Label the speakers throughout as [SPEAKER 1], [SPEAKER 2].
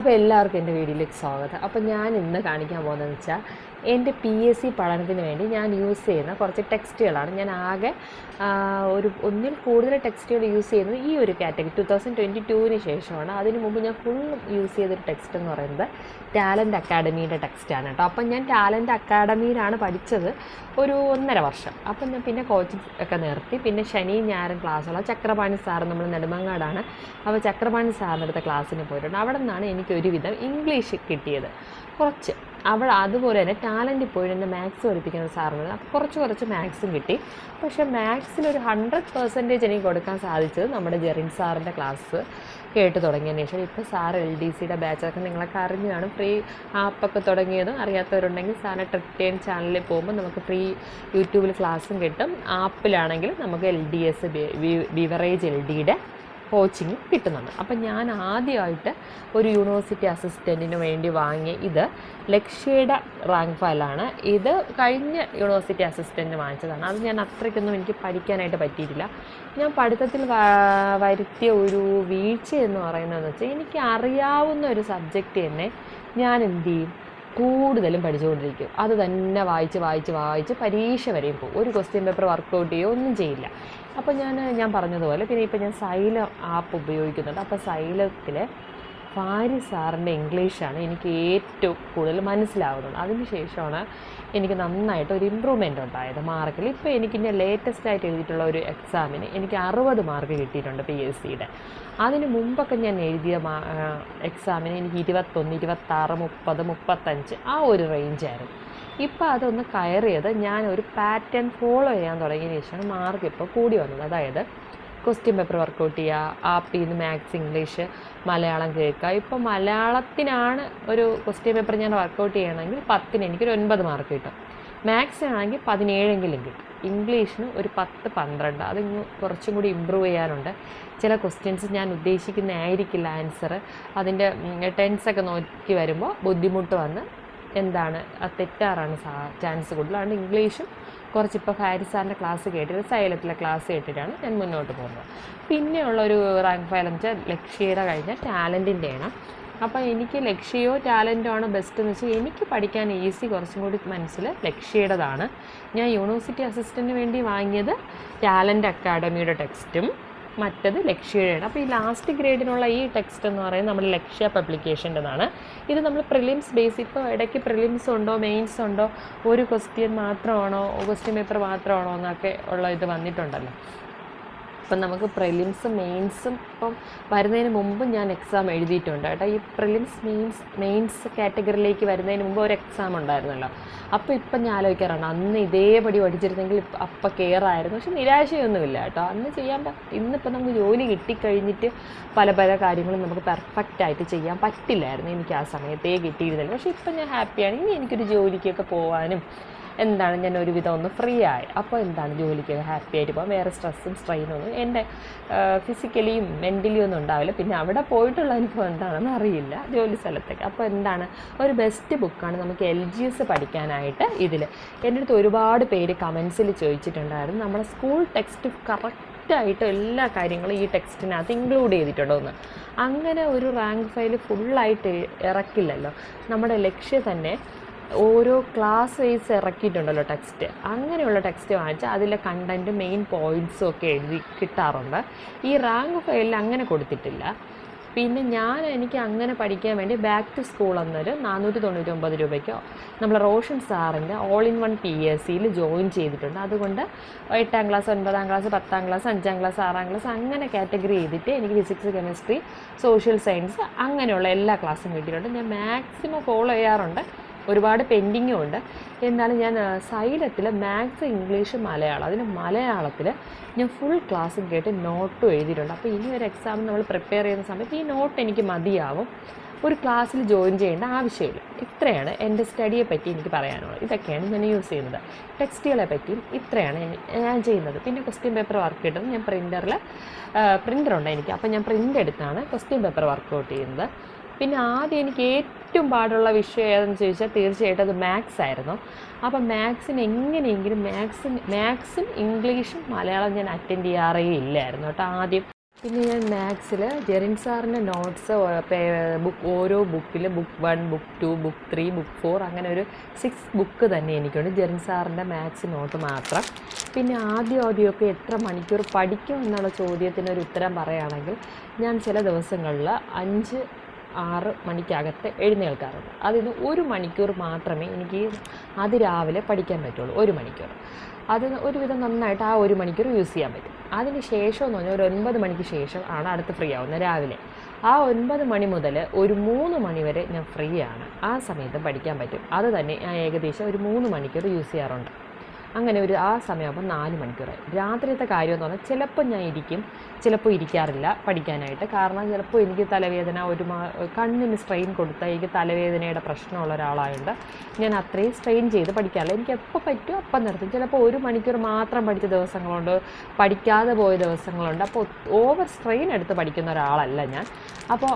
[SPEAKER 1] അപ്പോൾ എല്ലാവർക്കും എൻ്റെ വീഡിയോയിലേക്ക് സ്വാഗതം. അപ്പോൾ ഞാൻ ഇന്ന് കാണിക്കാൻ പോകുന്നതെന്ന് വെച്ചാൽ എൻ്റെ PSC പഠനത്തിന് വേണ്ടി ഞാൻ യൂസ് ചെയ്യുന്ന കുറച്ച് ടെക്സ്റ്റുകളാണ്. ഞാൻ ആകെ ഒന്നിൽ കൂടുതൽ ടെക്സ്റ്റുകൾ യൂസ് ചെയ്യുന്നത് ഈ ഒരു കാറ്റഗറി 2022 ശേഷമാണ്. അതിന് മുമ്പ് ഞാൻ ഫുൾ യൂസ് ചെയ്തൊരു ടെക്സ്റ്റ് എന്ന് പറയുന്നത് ടാലൻറ്റ് അക്കാഡമിയുടെ ടെക്സ്റ്റാണ് കേട്ടോ. അപ്പം ഞാൻ ടാലൻറ്റ് അക്കാഡമിയിലാണ് പഠിച്ചത് ഒരു 1.5 വർഷം. അപ്പം ഞാൻ പിന്നെ കോച്ചിങ് ഒക്കെ നിർത്തി. പിന്നെ ശനിയും ഞായറും ക്ലാസ്സുള്ള ചക്രപാണി സാറ് നമ്മൾ നെടുമങ്ങാടാണ്. അപ്പോൾ ചക്രപാണി സാറിൻ്റെ അടുത്ത ക്ലാസ്സിന് പോയിട്ടുണ്ട്. അവിടെ നിന്നാണ് എനിക്ക് ഒരുവിധം ഇംഗ്ലീഷ് കിട്ടിയത് കുറച്ച്. അവിടെ അതുപോലെ തന്നെ ടാലൻറ്റിൽ പോയി എന്നെ മാത്സ് പഠിപ്പിക്കുന്ന സാറിന് അപ്പോൾ കുറച്ച് മാത്സും കിട്ടി. പക്ഷേ മാത്സിലൊരു 100% എനിക്ക് കൊടുക്കാൻ സാധിച്ചത് നമ്മുടെ ജെറിൻ സാറിൻ്റെ ക്ലാസ് കേട്ട് തുടങ്ങിയതിന് ശേഷം. ഇപ്പോൾ സാർ LDCയുടെ ബാച്ചൊക്കെ നിങ്ങളൊക്കെ അറിഞ്ഞു കാണും. ഫ്രീ ആപ്പൊക്കെ തുടങ്ങിയതും അറിയാത്തവരുണ്ടെങ്കിൽ സാറിൻ്റെ ട്രിപ്റ്റേൺ ചാനലിൽ പോകുമ്പോൾ നമുക്ക് ഫ്രീ യൂട്യൂബിൽ ക്ലാസ്സും കിട്ടും. ആപ്പിലാണെങ്കിൽ നമുക്ക് LDS ബിവറേജ് LDയുടെ കോച്ചിങ് കിട്ടുന്നുണ്ട്. അപ്പം ഞാൻ ആദ്യമായിട്ട് ഒരു യൂണിവേഴ്സിറ്റി അസിസ്റ്റൻറ്റിന് വേണ്ടി വാങ്ങിയ ഇത് ലക്ഷ്യയുടെ റാങ്ക് ഫയലാണ്. ഇത് കഴിഞ്ഞ യൂണിവേഴ്സിറ്റി അസിസ്റ്റൻറ്റിന് വാങ്ങിച്ചതാണ്. അത് ഞാൻ അത്രയ്ക്കൊന്നും എനിക്ക് പഠിക്കാനായിട്ട് പറ്റിയിട്ടില്ല. ഞാൻ പഠിത്തത്തിൽ വരുത്തിയ ഒരു വീഴ്ച എന്ന് പറയുന്നതെന്ന് വെച്ചാൽ എനിക്ക് അറിയാവുന്ന ഒരു സബ്ജക്റ്റ് തന്നെ ഞാൻ എന്ത് ചെയ്യും, കൂടുതലും പഠിച്ചുകൊണ്ടിരിക്കും. അത് തന്നെ വായിച്ച് പരീക്ഷ വരെയും പോകും. ഒരു ക്വസ്റ്റ്യൻ പേപ്പർ വർക്കൗട്ട് ചെയ്യുകയോ ഒന്നും ചെയ്യില്ല. അപ്പോൾ ഞാൻ പറഞ്ഞതുപോലെ പിന്നെ ഇപ്പോൾ ഞാൻ സൈലം ആപ്പ് ഉപയോഗിക്കുന്നുണ്ട്. അപ്പോൾ സൈലത്തിലെ ഫാരി സാറിൻ്റെ ഇംഗ്ലീഷാണ് എനിക്ക് ഏറ്റവും കൂടുതൽ മനസ്സിലാവുന്നത്. അതിന് ശേഷമാണ് എനിക്ക് നന്നായിട്ട് ഒരു ഇമ്പ്രൂവ്മെൻ്റ് ഉണ്ടായത് മാർക്കിൽ. ഇപ്പോൾ എനിക്കിൻ്റെ ലേറ്റസ്റ്റായിട്ട് എഴുതിയിട്ടുള്ള ഒരു എക്സാമിന് എനിക്ക് 60 മാർക്ക് കിട്ടിയിട്ടുണ്ട് PSCയുടെ. അതിന് മുമ്പൊക്കെ ഞാൻ എഴുതിയ എക്സാമിന് എനിക്ക് 21, 26, 30, 35 ആ ഒരു റേഞ്ചായിരുന്നു. ഇപ്പോൾ അതൊന്ന് കയറിയത് ഞാൻ ഒരു പാറ്റേൺ ഫോളോ ചെയ്യാൻ തുടങ്ങിയതിന് ശേഷമാണ് മാർക്ക് ഇപ്പോൾ കൂടി വന്നത്. അതായത് ക്വസ്റ്റ്യൻ പേപ്പർ വർക്കൗട്ട് ചെയ്യുക, ആപ്പിൽ നിന്ന് മാത്സ്, ഇംഗ്ലീഷ്, മലയാളം കേൾക്കുക. ഇപ്പോൾ മലയാളത്തിനാണ് ഒരു ക്വസ്റ്റ്യൻ പേപ്പർ ഞാൻ വർക്കൗട്ട് ചെയ്യണമെങ്കിൽ 10ന് എനിക്കൊരു 9 മാർക്ക് കിട്ടും. മാത്സിനാണെങ്കിൽ 17എങ്കിലും കിട്ടും. ഇംഗ്ലീഷിന് ഒരു 10, 12. അത് കുറച്ചും കൂടി ഇമ്പ്രൂവ് ചെയ്യാനുണ്ട്. ചില ക്വസ്റ്റ്യൻസ് ഞാൻ ഉദ്ദേശിക്കുന്നതായിരിക്കില്ല ആൻസർ. അതിൻ്റെ ടെൻസൊക്കെ നോക്കി വരുമ്പോൾ ബുദ്ധിമുട്ട് വന്ന് തെറ്റാറാണ് ചാൻസ് കൂടുതൽ. അതുകൊണ്ട് ഇംഗ്ലീഷും കുറച്ചിപ്പോൾ ഫാരിസാറിൻ്റെ ക്ലാസ് കേട്ടിട്ട് സൈലത്തിലെ ക്ലാസ് കേട്ടിട്ടാണ് ഞാൻ മുന്നോട്ട് പോകുന്നത്. പിന്നെയുള്ളൊരു റാങ്ക് ഫയൽ എന്ന് വെച്ചാൽ ലക്ഷ്യയുടെ കഴിഞ്ഞ ടാലൻറ്റിൻ്റെയാണ്. അപ്പോൾ എനിക്ക് ലക്ഷ്യയോ ടാലൻറ്റോ ആണ് ബെസ്റ്റ് എന്ന് വെച്ചാൽ എനിക്ക് പഠിക്കാൻ ഈസി കുറച്ചും കൂടി മനസ്സിൽ ലക്ഷ്യയുടേതാണ്. ഞാൻ യൂണിവേഴ്സിറ്റി അസിസ്റ്റൻറ്റിന് വേണ്ടി വാങ്ങിയത് ടാലൻറ്റ് അക്കാഡമിയുടെ ടെക്സ്റ്റും മറ്റത് ലക്ഷ്യയുടെയാണ്. അപ്പോൾ ഈ ലാസ്റ്റ് ഗ്രേഡിനുള്ള ഈ ടെക്സ്റ്റ് എന്ന് പറയുന്നത് നമ്മുടെ ലക്ഷ്യ പബ്ലിക്കേഷൻ്റെതാണ്. ഇത് നമ്മൾ പ്രിലിംസ് ബേസ്, ഇപ്പോൾ ഇടയ്ക്ക് പ്രിലിംസ് ഉണ്ടോ മെയിൻസ് ഉണ്ടോ, ഒരു ക്വസ്റ്റ്യൻ മാത്രമാണോ, ക്വസ്റ്റ്യൻ പേപ്പർ മാത്രമാണോ എന്നൊക്കെ ഉള്ള ഇത് വന്നിട്ടുണ്ടല്ലോ. അപ്പം നമുക്ക് പ്രിലിംസും മെയിൻസും ഇപ്പം വരുന്നതിന് മുമ്പ് ഞാൻ എക്സാം എഴുതിയിട്ടുണ്ട് കേട്ടോ. ഈ പ്രിലിംസ് മെയിൻസ് കാറ്റഗറിയിലേക്ക് വരുന്നതിന് മുമ്പ് ഒരു എക്സാം ഉണ്ടായിരുന്നല്ലോ. അപ്പോൾ ഇപ്പം ഞാൻ ആലോചിക്കാറാണ് അന്ന് ഇതേപടി പഠിച്ചിരുന്നെങ്കിൽ അപ്പം കെയറായിരുന്നു. പക്ഷെ നിരാശയൊന്നുമില്ല കേട്ടോ. അന്ന് ഇന്നിപ്പോൾ നമുക്ക് ജോലി കിട്ടിക്കഴിഞ്ഞിട്ട് പല കാര്യങ്ങളും നമുക്ക് പെർഫെക്റ്റായിട്ട് ചെയ്യാൻ പറ്റില്ലായിരുന്നു. എനിക്ക് ആ സമയത്തേ കിട്ടിയിരുന്നില്ല. പക്ഷേ ഇപ്പം ഞാൻ ഹാപ്പിയാണ്. ഇനി എനിക്കൊരു ജോലിക്കൊക്കെ പോകാനും ഞാൻ ഒരുവിധം ഒന്ന് ഫ്രീ ആയി. അപ്പോൾ ജോലിക്കൊക്കെ ഹാപ്പി ആയിട്ട് പോകാം. വേറെ സ്ട്രെസ്സും സ്ട്രെയിനും ഒന്നും എൻ്റെ ഫിസിക്കലിയും മെൻ്റലിയും ഒന്നും ഉണ്ടാവില്ല. പിന്നെ അവിടെ പോയിട്ടുള്ള അനുഭവം എന്താണെന്ന് അറിയില്ല ജോലി സ്ഥലത്തേക്ക്. അപ്പോൾ ഒരു ബെസ്റ്റ് ബുക്കാണ് നമുക്ക് LGS പഠിക്കാനായിട്ട്. ഇതിൽ എൻ്റെ അടുത്ത് ഒരുപാട് പേര് കമൻസിൽ ചോദിച്ചിട്ടുണ്ടായിരുന്നു നമ്മുടെ സ്കൂൾ ടെക്സ്റ്റ് കറക്റ്റായിട്ട് എല്ലാ കാര്യങ്ങളും ഈ ടെക്സ്റ്റിനകത്ത് ഇൻക്ലൂഡ് ചെയ്തിട്ടുണ്ടോ എന്ന്. അങ്ങനെ ഒരു റാങ്ക് ഫയൽ ഫുള്ളായിട്ട് ഇറക്കില്ലല്ലോ. നമ്മുടെ ലക്ഷ്യം തന്നെ ഓരോ ക്ലാസ് വൈസ് ഇറക്കിയിട്ടുണ്ടല്ലോ ടെക്സ്റ്റ്. അങ്ങനെയുള്ള ടെക്സ്റ്റ് വാങ്ങിച്ചാൽ അതിലെ കണ്ടൻറ്റ് മെയിൻ പോയിൻറ്റ്സും ഒക്കെ എഴുതി കിട്ടാറുണ്ട്. ഈ റാങ്ക് ഫയലിൽ അങ്ങനെ കൊടുത്തിട്ടില്ല. പിന്നെ എനിക്ക് അങ്ങനെ പഠിക്കാൻ വേണ്ടി ബാക്ക് ടു സ്കൂൾ എന്നൊരു 499 രൂപയ്ക്കോ നമ്മൾ റോഷൻ സാറിൻ്റെ ഓൾ ഇൻ വൺ PSCയിൽ ജോയിൻ ചെയ്തിട്ടുണ്ട്. അതുകൊണ്ട് 8ാം class, 9ാം class, 10ാം class, 5ാം class, 6ാം class അങ്ങനെ കാറ്റഗറി ചെയ്തിട്ട് എനിക്ക് ഫിസിക്സ്, കെമിസ്ട്രി, സോഷ്യൽ സയൻസ് അങ്ങനെയുള്ള എല്ലാ ക്ലാസ്സും കിട്ടിയിട്ടുണ്ട്. ഞാൻ മാക്സിമം ഫോളോ ചെയ്യാറുണ്ട്. ഒരുപാട് പെൻഡിങ്ങും ഉണ്ട്. എന്നാലും ഞാൻ സൈലത്തിൽ മാത്സ്, ഇംഗ്ലീഷ്, മലയാളം, അതിന് മലയാളത്തിൽ ഞാൻ ഫുൾ ക്ലാസ്സും കേട്ട് നോട്ടും എഴുതിയിട്ടുണ്ട്. അപ്പോൾ ഇനി ഒരു എക്സാം നമ്മൾ പ്രിപ്പയർ ചെയ്യുന്ന സമയത്ത് ഈ നോട്ട് എനിക്ക് മതിയാവും. ഒരു ക്ലാസ്സിൽ ജോയിൻ ചെയ്യേണ്ട ആവശ്യമില്ല. ഇത്രയാണ് എൻ്റെ സ്റ്റഡിയെ പറ്റി എനിക്ക് പറയാനുള്ളത്. ഇതൊക്കെയാണ് ഞാൻ യൂസ് ചെയ്യുന്നത്. ടെക്സ്റ്റുകളെ പറ്റിയും ഇത്രയാണ് ഞാൻ ചെയ്യുന്നത്. പിന്നെ ക്വസ്റ്റ്യൻ പേപ്പർ വർക്ക് കിട്ടുന്നത് ഞാൻ പ്രിൻ്ററുണ്ട് എനിക്ക്. അപ്പോൾ ഞാൻ പ്രിൻ്റ് എടുത്താണ് ക്വസ്റ്റ്യൻ പേപ്പർ വർക്കൗട്ട് ചെയ്യുന്നത്. പിന്നെ ആദ്യം എനിക്ക് ഏറ്റവും പാടുള്ള വിഷയം ഏതെന്ന് ചോദിച്ചാൽ തീർച്ചയായിട്ടും അത് മാത്സ് ആയിരുന്നു. അപ്പം മാത്സിന് എങ്ങനെയെങ്കിലും മാത്സും ഇംഗ്ലീഷും മലയാളം ഞാൻ അറ്റൻഡ് ചെയ്യാറേ ഇല്ലായിരുന്നു കേട്ടോ ആദ്യം. പിന്നെ ഞാൻ മാത്സിൽ ജെറിൻ സാറിൻ്റെ നോട്ട്സ് ഓരോ ബുക്കിൽ ബുക്ക് 1, ബുക്ക് 2, ബുക്ക് 3, ബുക്ക് 4 അങ്ങനെ ഒരു 6 ബുക്ക് തന്നെ എനിക്കുണ്ട്. ജെറിൻ സാറിൻ്റെ മാത്സ് നോട്ട് മാത്രം. പിന്നെ ആദ്യമൊക്കെ എത്ര മണിക്കൂർ പഠിക്കും എന്നുള്ള ചോദ്യത്തിന് ഒരു ഉത്തരം പറയുകയാണെങ്കിൽ ഞാൻ ചില ദിവസങ്ങളിൽ 5-6 മണിക്കകത്ത് എഴുന്നേൽക്കാറുണ്ട്. അതിന് 1 മണിക്കൂർ മാത്രമേ എനിക്ക് അതിരാവിലെ പഠിക്കാൻ പറ്റുള്ളൂ. 1 മണിക്കൂർ അത് ഒരുവിധം നന്നായിട്ട് ആ 1 മണിക്കൂർ യൂസ് ചെയ്യാൻ പറ്റും. അതിന് ശേഷം എന്ന് പറഞ്ഞാൽ ഒരു 9 മണിക്ക് ശേഷം ആണ് അടുത്ത് ഫ്രീ ആവുന്നത് രാവിലെ. ആ 9 മണി മുതൽ ഒരു 3 മണി വരെ ഞാൻ ഫ്രീ ആണ്. ആ സമയത്ത് പഠിക്കാൻ പറ്റും. അത് തന്നെ ഞാൻ ഏകദേശം ഒരു 3 മണിക്കൂർ യൂസ് ചെയ്യാറുണ്ട്. അങ്ങനെ ആ സമയമാകുമ്പോൾ 4 മണിക്കൂറായി. രാത്രിയത്തെ കാര്യം എന്ന് പറഞ്ഞാൽ ചിലപ്പോൾ ഞാൻ ഇരിക്കും, ചിലപ്പോൾ ഇരിക്കാറില്ല പഠിക്കാനായിട്ട്. കാരണം ചിലപ്പോൾ എനിക്ക് തലവേദന കണ്ണിന് സ്ട്രെയിൻ കൊടുത്താൽ എനിക്ക് തലവേദനയുടെ പ്രശ്നമുള്ള ഒരാളായതുകൊണ്ട് ഞാൻ അത്രയും സ്ട്രെയിൻ ചെയ്ത് പഠിക്കാറില്ല. എനിക്ക് എപ്പോൾ പറ്റുമോ അപ്പം നിർത്തും. ചിലപ്പോൾ 1 മണിക്കൂർ മാത്രം പഠിച്ച ദിവസങ്ങളുണ്ട്, പഠിക്കാതെ പോയ ദിവസങ്ങളുണ്ട്. അപ്പോൾ ഓവർ സ്ട്രെയിൻ എടുത്ത് പഠിക്കുന്ന ഒരാളല്ല ഞാൻ. അപ്പോൾ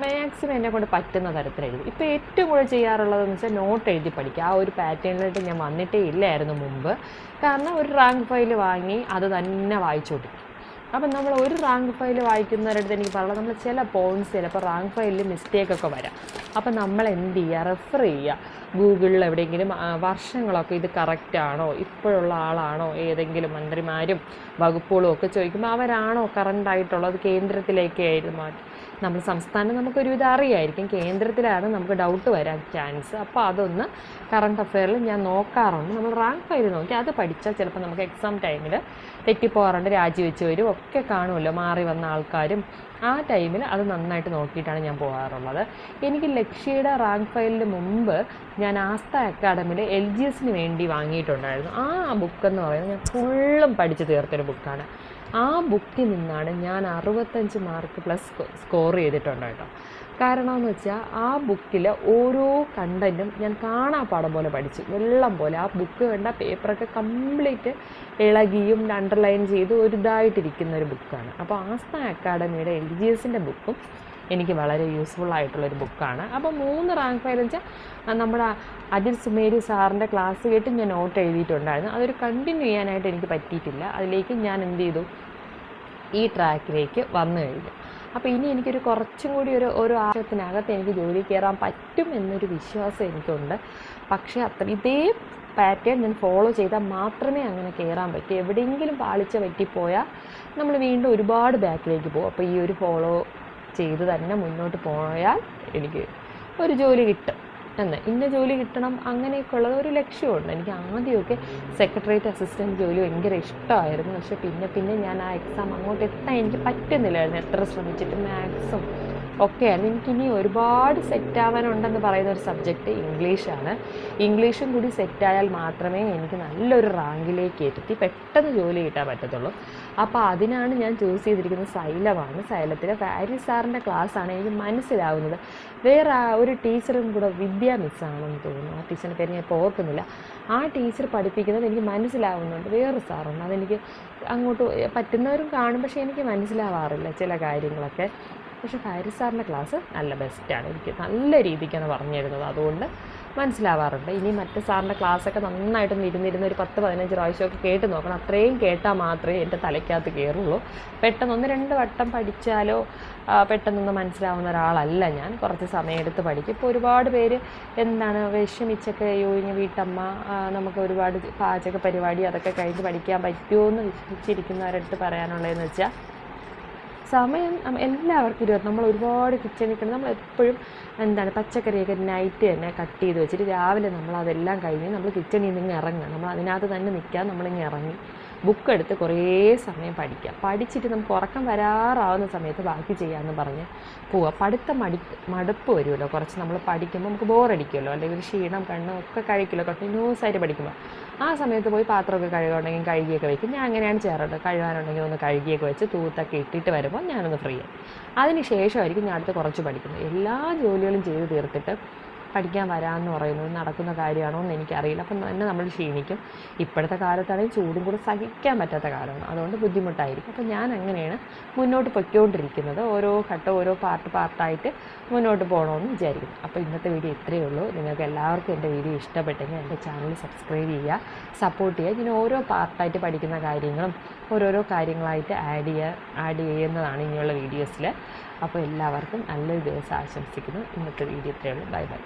[SPEAKER 1] മാക്സിമം എന്നെക്കൊണ്ട് പറ്റുന്ന തരത്തിൽ എഴുതി. ഇപ്പോൾ ഏറ്റവും കൂടുതൽ ചെയ്യാറുള്ളതെന്ന് വെച്ചാൽ നോട്ട് എഴുതി പഠിക്കുക. ആ ഒരു പാറ്റേണിലോട്ട് ഞാൻ വന്നിട്ടേ ഇല്ലായിരുന്നു മുമ്പ്. കാരണം ഒരു റാങ്ക് ഫയൽ വാങ്ങി അത് തന്നെ വായിച്ചുകൊണ്ടിരിക്കും. അപ്പം നമ്മൾ ഒരു റാങ്ക് ഫയൽ വായിക്കുന്നവരടുത്ത് എനിക്ക് പറയുന്നത് നമ്മൾ ചില പോയിൻറ്റ്സ് ചിലപ്പോൾ റാങ്ക് ഫയലിൽ മിസ്റ്റേക്കൊക്കെ വരാം. അപ്പം നമ്മൾ എന്ത് ചെയ്യുക, റെഫർ ചെയ്യുക ഗൂഗിളിൽ എവിടെയെങ്കിലും വർഷങ്ങളൊക്കെ ഇത് കറക്റ്റാണോ, ഇപ്പോഴുള്ള ആളാണോ, ഏതെങ്കിലും മന്ത്രിമാരും വകുപ്പുകളും ഒക്കെ ചോദിക്കുമ്പോൾ അവരാണോ കറണ്ടായിട്ടുള്ളത്, കേന്ദ്രത്തിലേക്ക് ആയിരുന്നു നമ്മൾ സംസ്ഥാനം നമുക്കൊരുവിധം അറിയായിരിക്കും, കേന്ദ്രത്തിലാണ് നമുക്ക് ഡൗട്ട് വരാൻ ചാൻസ്. അപ്പോൾ അതൊന്ന് കറണ്ട് അഫെയറിൽ ഞാൻ നോക്കാറുണ്ട്. നമ്മൾ റാങ്ക് ഫയൽ നോക്കി അത് പഠിച്ചാൽ ചിലപ്പോൾ നമുക്ക് എക്സാം ടൈമിൽ തെറ്റിപ്പോകാറുണ്ട്, രാജിവെച്ച് വരും, ഒക്കെ കാണുമല്ലോ മാറി വന്ന ആൾക്കാരും. ആ ടൈമിൽ അത് നന്നായിട്ട് നോക്കിയിട്ടാണ് ഞാൻ പോകാറുള്ളത്. എനിക്ക് ലക്ഷ്യയുടെ റാങ്ക് ഫയലിന് മുമ്പ് ഞാൻ ആസ്ഥ അക്കാഡമിയിൽ LGSന് വേണ്ടി വാങ്ങിയിട്ടുണ്ടായിരുന്നു. ആ ബുക്കെന്ന് പറയുന്നത് ഞാൻ ഫുള്ളും പഠിച്ച് തീർത്തൊരു ബുക്കാണ്. ആ ബുക്കിൽ നിന്നാണ് ഞാൻ 65 മാർക്ക് പ്ലസ് സ്കോർ ചെയ്തിട്ടുണ്ട് കേട്ടോ. കാരണമെന്ന് വെച്ചാൽ ആ ബുക്കിൽ ഓരോ കണ്ടൻറ്റും ഞാൻ കാണാപ്പാടം പോലെ പഠിച്ചു, വെള്ളം പോലെ. ആ ബുക്ക് കണ്ട പേപ്പറൊക്കെ കംപ്ലീറ്റ് ഇളകിയും അണ്ടർലൈൻ ചെയ്ത് ഒരു ഇതായിട്ടിരിക്കുന്ന ഒരു ബുക്കാണ്. അപ്പോൾ ആസ്ഥ അക്കാഡമിയുടെ LGSൻ്റെ ബുക്കും എനിക്ക് വളരെ യൂസ്ഫുൾ ആയിട്ടുള്ളൊരു ബുക്കാണ്. അപ്പോൾ 3 റാങ്ക് ഫയൽ വെച്ചാൽ നമ്മുടെ അജിൽ സുമേരി സാറിൻ്റെ ക്ലാസ് കേട്ട് ഞാൻ നോട്ട് എഴുതിയിട്ടുണ്ടായിരുന്നു. അതൊരു കണ്ടിന്യൂ ചെയ്യാനായിട്ട് എനിക്ക് പറ്റിയിട്ടില്ല. അതിലേക്ക് ഞാൻ എന്ത് ചെയ്തു, ഈ ട്രാക്കിലേക്ക് വന്നു കഴിഞ്ഞു. അപ്പോൾ ഇനി എനിക്കൊരു കുറച്ചും കൂടി ഒരു ആഴ്ചത്തിനകത്ത് എനിക്ക് ജോലി കയറാൻ പറ്റും എന്നൊരു വിശ്വാസം എനിക്കുണ്ട്. പക്ഷേ ഇതേ പാറ്റേൺ ഞാൻ ഫോളോ ചെയ്താൽ മാത്രമേ അങ്ങനെ കയറാൻ പറ്റൂ. എവിടെയെങ്കിലും പാളിച്ച പറ്റിപ്പോയാൽ നമ്മൾ വീണ്ടും ഒരുപാട് ബാക്കിലേക്ക് പോകും. അപ്പോൾ ഈ ഒരു ഫോളോ ചെയ്ത് തന്നെ മുന്നോട്ട് പോയാൽ എനിക്ക് ഒരു ജോലി കിട്ടും ഇന്ന ജോലി കിട്ടണം അങ്ങനെയൊക്കെ ഉള്ളത് ഒരു ലക്ഷ്യമുണ്ട്. എനിക്ക് ആദ്യമൊക്കെ സെക്രട്ടേറിയറ്റ് അസിസ്റ്റൻറ്റ് ജോലി ഭയങ്കര ഇഷ്ടമായിരുന്നു. പക്ഷേ പിന്നെ ഞാൻ ആ എക്സാം അങ്ങോട്ട് എത്താൻ എനിക്ക് പറ്റുന്നില്ലായിരുന്നു. എത്ര ശ്രമിച്ചിട്ട് മാത്സും ഒക്കെയായിരുന്നു. എനിക്കിനി ഒരുപാട് സെറ്റാവാനുണ്ടെന്ന് പറയുന്ന ഒരു സബ്ജക്റ്റ് ഇംഗ്ലീഷാണ്. ഇംഗ്ലീഷും കൂടി സെറ്റായാൽ മാത്രമേ എനിക്ക് നല്ലൊരു റാങ്കിലേക്ക് എത്തി പെട്ടെന്ന് ജോലി കിട്ടാൻ പറ്റത്തുള്ളൂ. അപ്പോൾ അതിനാണ് ഞാൻ ചൂസ് ചെയ്തിരിക്കുന്നത് സൈലമാണ്. സൈലത്തിലെ വാരി സാറിൻ്റെ ക്ലാസ്സാണ് എനിക്ക് മനസ്സിലാവുന്നത്. വേറെ ഒരു ടീച്ചറും കൂടെ വിദ്യാ മിസ്സാണെന്ന് തോന്നുന്നു, ആ ടീച്ചറിൻ്റെ പേര് ഞാൻ ഇപ്പോൾ ഓർക്കുന്നില്ല. ആ ടീച്ചർ പഠിപ്പിക്കുന്നത് എനിക്ക് മനസ്സിലാവുന്നുണ്ട്. വേറെ സാറുണ്ട്, അതെനിക്ക് അങ്ങോട്ട് പറ്റുന്നവരും കാണും, പക്ഷേ എനിക്ക് മനസ്സിലാവാറില്ല ചില കാര്യങ്ങളൊക്കെ. പക്ഷേ ഫാരിസ് സാറിൻ്റെ ക്ലാസ് നല്ല ബെസ്റ്റാണ്, എനിക്ക് നല്ല രീതിക്കാണ് പറഞ്ഞു തരുന്നത്, അതുകൊണ്ട് മനസ്സിലാവാറുണ്ട്. ഇനി മറ്റു സാറിൻ്റെ ക്ലാസ്സൊക്കെ നന്നായിട്ടൊന്ന് ഇരുന്നിരുന്ന് ഒരു 10-15 പ്രാവശ്യമൊക്കെ കേട്ട് നോക്കണം. അത്രയും കേട്ടാൽ മാത്രമേ എൻ്റെ തലയ്ക്കകത്ത് കയറുള്ളൂ. പെട്ടെന്ന് 1-2 വട്ടം പഠിച്ചാലോ പെട്ടെന്നൊന്നും മനസ്സിലാവുന്ന ഒരാളല്ല ഞാൻ. കുറച്ച് സമയം എടുത്ത് പഠിക്കും. ഇപ്പോൾ ഒരുപാട് പേര് വിഷമിച്ചൊക്കെ ഇനി വീട്ടമ്മ നമുക്ക് ഒരുപാട് പാചക പരിപാടി അതൊക്കെ കഴിഞ്ഞ് പഠിക്കാൻ പറ്റുമോ എന്ന് വിശ്വസിച്ചിരിക്കുന്നവരടുത്ത് പറയാനുള്ളതെന്ന് വെച്ചാൽ സമയം എല്ലാവർക്കും നമ്മൾ ഒരുപാട് കിച്ചണിൽ കിടന്ന് നമ്മൾ എപ്പോഴും പച്ചക്കറിയൊക്കെ നൈറ്റ് തന്നെ കട്ട് ചെയ്ത് വെച്ചിട്ട് രാവിലെ നമ്മളതെല്ലാം കഴിഞ്ഞ് നമ്മൾ കിച്ചണിൽ നിന്ന് ഇറങ്ങുക. നമ്മൾ അതിനകത്ത് തന്നെ നിൽക്കാൻ നമ്മളിങ്ങ് ഇറങ്ങി ബുക്ക് എടുത്ത് കുറേ സമയം പഠിക്കുക. പഠിച്ചിട്ട് നമുക്ക് ഉറക്കം വരാറാവുന്ന സമയത്ത് ബാക്കി ചെയ്യാമെന്ന് പറഞ്ഞ് പോവുക. മടുപ്പ് വരുമല്ലോ കുറച്ച്. നമ്മൾ പഠിക്കുമ്പോൾ നമുക്ക് ബോറടിക്കുമല്ലോ, അല്ലെങ്കിൽ ഒരു ക്ഷീണം ഒക്കെ കഴിക്കുമല്ലോ കണ്ടിന്യൂസ് ആയിട്ട് പഠിക്കുമ്പോൾ. ആ സമയത്ത് പോയി പാത്രമൊക്കെ കഴുകുകയുണ്ടെങ്കിൽ കഴുകിയൊക്കെ വയ്ക്കും. ഞാൻ അങ്ങനെയാണ് ചെയ്യാറുണ്ട്. കഴുകാനുണ്ടെങ്കിൽ ഒന്ന് കഴുകിയൊക്കെ വെച്ച് തൂത്തൊക്കെ ഇട്ടിട്ട് വരുമ്പോൾ ഞാനൊന്ന് ഫ്രീ ആയി. അതിന് ശേഷമായിരിക്കും ഞാൻ അടുത്ത് കുറച്ച് പഠിക്കുന്നത്. എല്ലാ ജോലികളും ചെയ്ത് തീർത്തിട്ട് പഠിക്കാൻ വരാമെന്ന് പറയുന്നത് നടക്കുന്ന കാര്യമാണോ എന്ന് എനിക്കറിയില്ല. അപ്പം തന്നെ നമ്മൾ ക്ഷീണിക്കും. ഇപ്പോഴത്തെ കാലത്താണെങ്കിൽ ചൂടും കൂടെ സഹിക്കാൻ പറ്റാത്ത കാലമാണ്, അതുകൊണ്ട് ബുദ്ധിമുട്ടായിരിക്കും. അപ്പം ഞാൻ അങ്ങനെയാണ് മുന്നോട്ട് പൊയ്ക്കൊണ്ടിരിക്കുന്നത്. ഓരോ ഘട്ടം ഓരോ പാർട്ടായിട്ട് മുന്നോട്ട് പോകണമെന്ന് വിചാരിക്കുന്നു. അപ്പോൾ ഇന്നത്തെ വീഡിയോ ഇത്രയേ ഉള്ളൂ. നിങ്ങൾക്ക് എല്ലാവർക്കും എൻ്റെ വീഡിയോ ഇഷ്ടപ്പെട്ടെങ്കിൽ എൻ്റെ ചാനൽ സബ്സ്ക്രൈബ് ചെയ്യുക, സപ്പോർട്ട് ചെയ്യുക. ഇങ്ങനെ ഓരോ പാർട്ടായിട്ട് പഠിക്കുന്ന കാര്യങ്ങളും ഓരോരോ കാര്യങ്ങളായിട്ട് ആഡ് ചെയ്യുന്നതാണ് ഇനിയുള്ള വീഡിയോസിൽ. അപ്പോൾ എല്ലാവർക്കും നല്ലൊരു ദിവസം ആശംസിക്കുന്നു. ഇന്നത്തെ വീഡിയോ ഇത്രയേ ഉള്ളൂ. Bye bye.